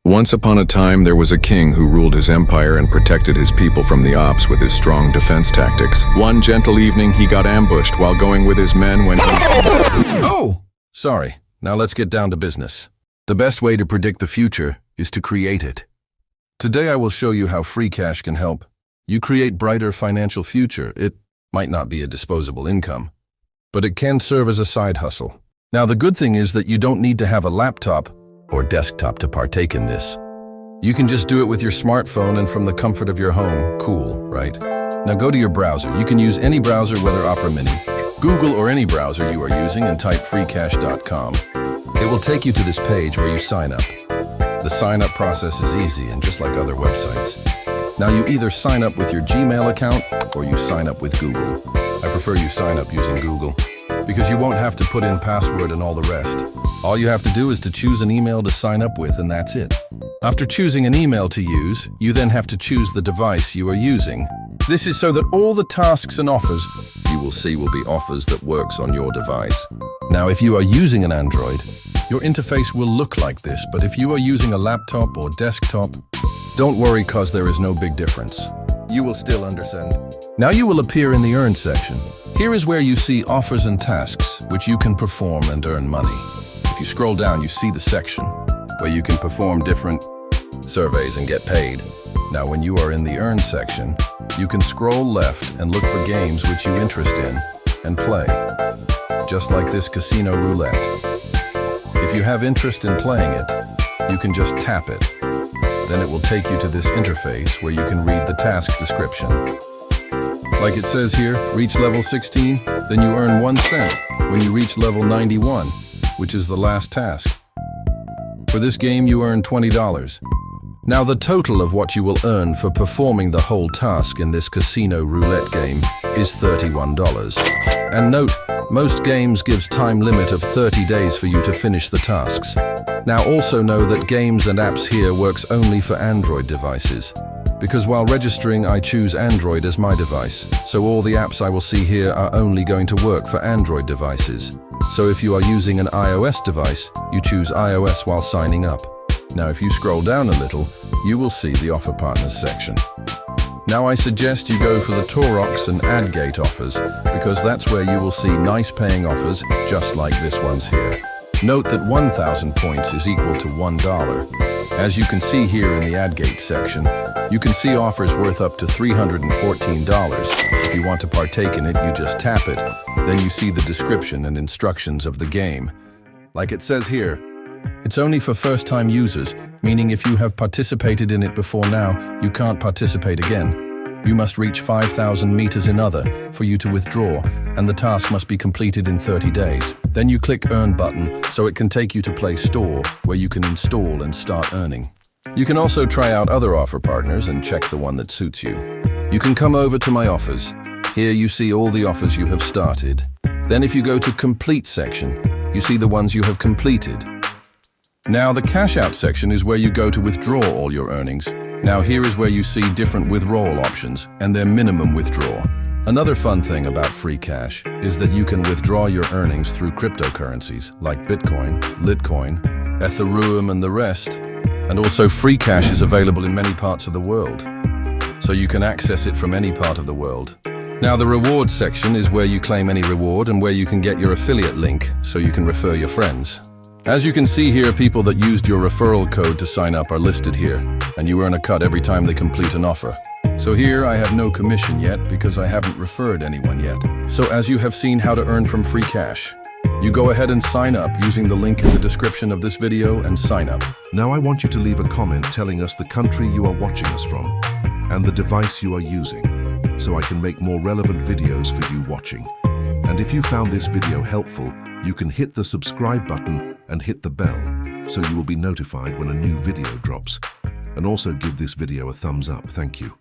Once upon a time, there was a king who ruled his empire and protected his people from the ops with his strong defense tactics. One gentle evening, he got ambushed while going with his men when he... Oh, sorry. Now let's get down to business. The best way to predict the future is to create it. Today I will show you how free cash can help you create brighter financial future. It might not be a disposable income, but it can serve as a side hustle. Now the good thing is that you don't need to have a laptop or desktop to partake in this. You can just do it with your smartphone and from the comfort of your home. Cool, right? Now go to your browser. You can use any browser, whether Opera Mini, Google, or any browser you are using, and type freecash.com. It will take you to this page where you sign up. The sign-up process is easy and just like other websites. Now you either sign up with your Gmail account or you sign up with Google. I prefer you sign up using Google because you won't have to put in password and all the rest. All you have to do is to choose an email to sign up with, and that's it. After choosing an email to use, you then have to choose the device you are using. This is so that all the tasks and offers you will see will be offers that works on your device. Now, if you are using an Android, your interface will look like this, but if you are using a laptop or desktop, don't worry, cause there is no big difference. You will still understand. Now you will appear in the Earn section. Here is where you see offers and tasks, which you can perform and earn money. If you scroll down, you see the section where you can perform different surveys and get paid. Now, when you are in the Earn section, you can scroll left and look for games which you interest in and play, just like this casino roulette. If you have interest in playing it, you can just tap it. Then it will take you to this interface where you can read the task description. Like it says here, reach level 16, then you earn 1 cent when you reach level 91, which is the last task. For this game, you earn $20. Now the total of what you will earn for performing the whole task in this casino roulette game is $31. And note, most games gives time limit of 30 days for you to finish the tasks. Now also know that games and apps here works only for Android devices, because while registering I choose Android as my device, so all the apps I will see here are only going to work for Android devices. So if you are using an iOS device, you choose iOS while signing up. Now if you scroll down a little, you will see the Offer Partners section. Now I suggest you go for the Torox and AdGate offers, because that's where you will see nice paying offers just like this one's here. Note that 1,000 points is equal to $1. As you can see here in the AdGate section, you can see offers worth up to $314. If you want to partake in it, you just tap it. Then you see the description and instructions of the game. Like it says here, it's only for first-time users, meaning if you have participated in it before now, you can't participate again. You must reach 5,000 meters in other for you to withdraw, and the task must be completed in 30 days. Then you click Earn button, so it can take you to Play Store, where you can install and start earning. You can also try out other offer partners and check the one that suits you. You can come over to my offers. Here you see all the offers you have started. Then if you go to Complete section, you see the ones you have completed. Now the Cash Out section is where you go to withdraw all your earnings. Now here is where you see different withdrawal options and their minimum withdrawal. Another fun thing about free cash is that you can withdraw your earnings through cryptocurrencies like Bitcoin, Litecoin, Ethereum, and the rest. And also free cash is available in many parts of the world, so you can access it from any part of the world. Now the rewards section is where you claim any reward and where you can get your affiliate link so you can refer your friends. As you can see here, people that used your referral code to sign up are listed here, and you earn a cut every time they complete an offer. So here I have no commission yet because I haven't referred anyone yet. So as you have seen how to earn from free cash, you go ahead and sign up using the link in the description of this video and sign up. Now I want you to leave a comment telling us the country you are watching us from and the device you are using, so I can make more relevant videos for you watching. And if you found this video helpful, you can hit the subscribe button and hit the bell so you will be notified when a new video drops. And also give this video a thumbs up. Thank you.